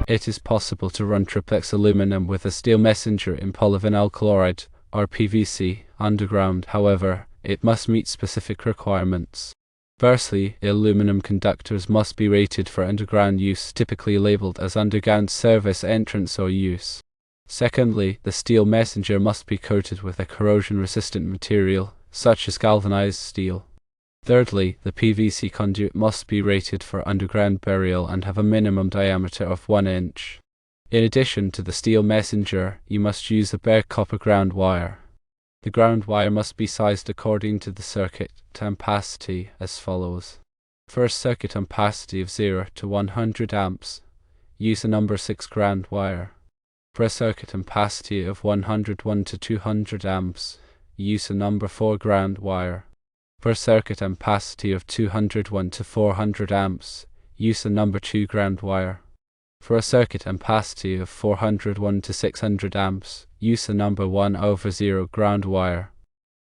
It is possible to run triplex aluminum with a steel messenger in polyvinyl chloride, or PVC, underground. However, it must meet specific requirements. Firstly, aluminum conductors must be rated for underground use, typically labeled as underground service entrance or use. Secondly, the steel messenger must be coated with a corrosion-resistant material, such as galvanized steel. Thirdly, the PVC conduit must be rated for underground burial and have a minimum diameter of 1 inch. In addition to the steel messenger, you must use a bare copper ground wire. The ground wire must be sized according to the circuit ampacity as follows. For a circuit ampacity of 0 to 100 amps, use a number 6 ground wire. For a circuit ampacity of 101 to 200 amps, use a number 4 ground wire. For a circuit ampacity of 201 to 400 amps, use a number 2 ground wire. For a circuit ampacity of 401 to 600 amps, use a number 1/0 ground wire.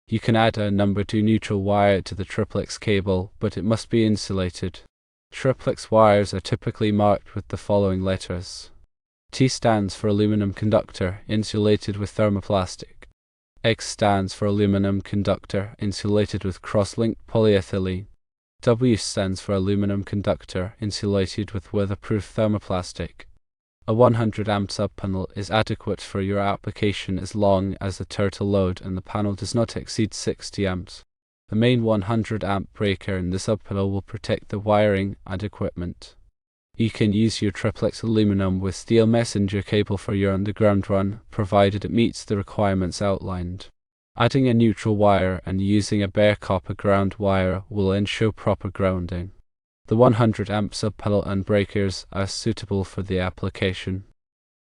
You can add a number 2 neutral wire to the triplex cable, but it must be insulated. Triplex wires are typically marked with the following letters. T stands for aluminum conductor, insulated with thermoplastic. X stands for aluminum conductor, insulated with cross-linked polyethylene. W stands for aluminum conductor, insulated with weatherproof thermoplastic. A 100 amp subpanel is adequate for your application as long as the total load and the panel does not exceed 60 amps. The main 100 amp breaker in the subpanel will protect the wiring and equipment. You can use your triplex aluminum with steel messenger cable for your underground run, provided it meets the requirements outlined. Adding a neutral wire and using a bare copper ground wire will ensure proper grounding. The 100 amp subpanel and breakers are suitable for the application.